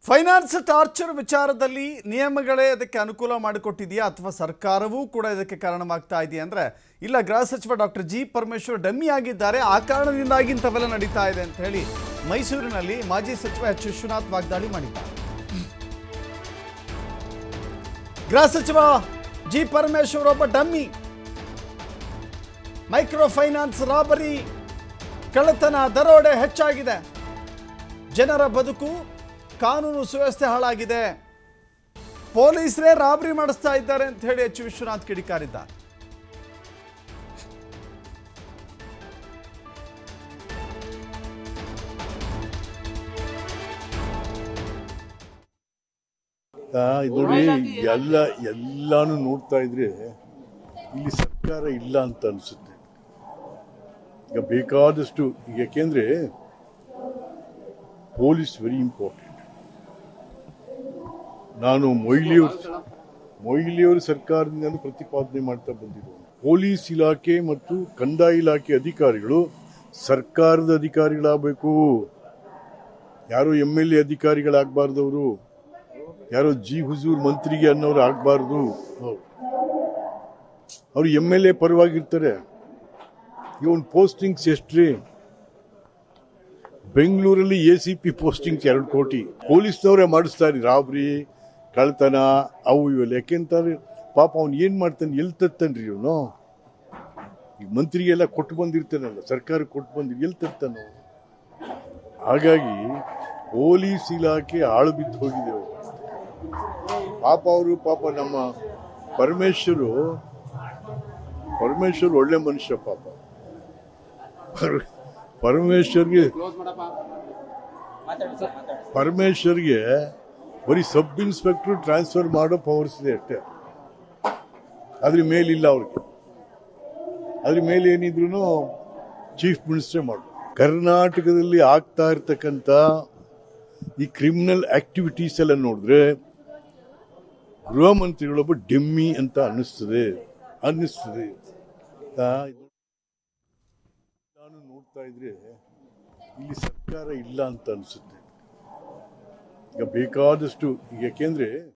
Finance torture ವಿಚಾರದಲ್ಲಿ ನಿಯಮಗಳೇ ಅದಕ್ಕೆ ಅನುಕೂಲ ಮಾಡಿಕೊಟ್ಟಿದೆಯಾ ಅಥವಾ ಸರ್ಕಾರವೂ ಕೂಡ ಇದಕ್ಕೆ ಕಾರಣವಾಗ್ತಾ ಇದೆಯಾ ಅಂದರೆ ಇಲ್ಲ, ಗೃಹ ಸಚಿವ ಡಾಕ್ಟರ್ ಜಿ ಪರಮೇಶ್ವರ್ ಡಮ್ಮಿ ಆಗಿದ್ದಾರೆ, ಆ ಕಾರಣದಿಂದಾಗಿ ಇಂಥವೆಲ್ಲ ನಡೀತಾ ಇದೆ ಅಂತ ಹೇಳಿ ಮೈಸೂರಿನಲ್ಲಿ ಮಾಜಿ ಸಚಿವ ಎಚ್ ವಿಶ್ವನಾಥ್ ವಾಗ್ದಾಳಿ ಮಾಡಿದ್ದಾರೆ. ಗೃಹ ಸಚಿವ ಜಿ ಪರಮೇಶ್ವರ್ ಒಬ್ಬ ಡಮ್ಮಿ, ಮೈಕ್ರೋ ಫೈನಾನ್ಸ್ ರಾಬರಿ, ಕಳ್ಳತನ, ದರೋಡೆ ಹೆಚ್ಚಾಗಿದೆ, ಜನರ ಬದುಕು ಕಾನೂನು ಸುವ್ಯವಸ್ಥೆ ಹಾಳಾಗಿದೆ, ಪೊಲೀಸರೇ ರಾಬರಿ ಮಾಡಿಸ್ತಾ ಇದ್ದಾರೆ ಅಂತ ಹೇಳಿ ಎಚ್ ವಿಶ್ವನಾಥ್ ಕಿಡಿಕಾರಿದ್ದಾರೆ. ನೋಡಿ, ಎಲ್ಲಾನು ನೋಡ್ತಾ ಇದ್ರೆ ಇಲ್ಲಿ ಸರ್ಕಾರ ಇಲ್ಲ ಅಂತ ಅನ್ಸುತ್ತೆ. ಈಗ ಬೇಕಾದಷ್ಟು, ಯಾಕೆಂದ್ರೆ ಪೊಲೀಸ್ ವೆರಿ ಇಂಪಾರ್ಟೆಂಟ್. ನಾನು ಮೊಯ್ಲಿಯವರು ಸರ್ಕಾರದಿಂದ ಪ್ರತಿಪಾದನೆ ಮಾಡ್ತಾ ಬಂದಿರುವ ಪೊಲೀಸ್ ಇಲಾಖೆ ಮತ್ತು ಕಂದಾಯ ಇಲಾಖೆ ಅಧಿಕಾರಿಗಳು ಸರ್ಕಾರದ ಅಧಿಕಾರಿಗಳಾಗಬೇಕು. ಯಾರೋ MLA ಅಧಿಕಾರಿಗಳಾಗಬಾರ್ದವರು, ಯಾರೋ ಜಿ ಹುಜೂರ್ ಮಂತ್ರಿಗೆ ಅನ್ನೋರು ಆಗಬಾರ್ದು. ಅವರು MLA ಪರವಾಗಿರ್ತಾರೆ. ಇವನ್ ಪೋಸ್ಟಿಂಗ್ಸ್ ಎಷ್ಟ್ರಿ? ಬೆಂಗಳೂರಲ್ಲಿ ACP ಪೋಸ್ಟಿಂಗ್ಸ್ 2 ಕೋಟಿ. ಪೊಲೀಸ್ನವರೇ ಮಾಡಿಸ್ತಾರೆ ರಾಬ್ರಿ, ಕಳ್ತನ, ಅವು ಇವೆಲ್ಲ. ಯಾಕೆಂತಾರೆ ಪಾಪ ಅವ್ನು ಏನ್ ಮಾಡ್ತಾನೆ, ಎಲ್ಲಿ ತತ್ತಾನ್ರಿ ಇವನು? ಈ ಮಂತ್ರಿಗೆಲ್ಲ ಕೊಟ್ಟು ಬಂದಿರ್ತಾನಲ್ಲ, ಸರ್ಕಾರ ಕೊಟ್ಟು ಬಂದಿರ್, ಎಲ್ಲಿ ತತ್ತಾನ? ಹಾಗಾಗಿ ಪೊಲೀಸ್ ಇಲಾಖೆ ಆಳು ಬಿದ್ದು ಹೋಗಿದೆ. ಪಾಪ ನಮ್ಮ ಪರಮೇಶ್ವರ್ ಒಳ್ಳೆ ಮನುಷ್ಯ. ಪಾಪ ಪರಮೇಶ್ವರ್ಗೆ ಬರೀ ಸಬ್ ಇನ್ಸ್ಪೆಕ್ಟರ್ ಟ್ರಾನ್ಸ್ಫರ್ ಮಾಡೋ ಪವರ್ಸ್ ಇದೆ ಅಷ್ಟೇ. ಅದ್ರ ಮೇಲಿಲ್ಲ ಅವ್ರಿಗೆ. ಅದ್ರ ಮೇಲೆ ಏನಿದ್ರು ಚೀಫ್ ಮಿನಿಸ್ಟರ್ ಮಾಡು. ಕರ್ನಾಟಕದಲ್ಲಿ ಆಗ್ತಾ ಇರ್ತಕ್ಕಂಥ ಈ ಕ್ರಿಮಿನಲ್ ಆಕ್ಟಿವಿಟೀಸ್ ಎಲ್ಲ ನೋಡಿದ್ರೆ ಗೃಹ ಮಂತ್ರಿಗಳೊಬ್ಬ ಡೆಮ್ಮಿ ಅಂತ ಅನ್ನಿಸ್ತದೆ. ನಾನು ನೋಡ್ತಾ ಇದ್ರೆ ಇಲ್ಲಿ ಸರ್ಕಾರ ಇಲ್ಲ ಅಂತ ಅನ್ಸುತ್ತೆ. ಈಗ ಬೇಕಾದಷ್ಟು, ಯಾಕೆಂದ್ರೆ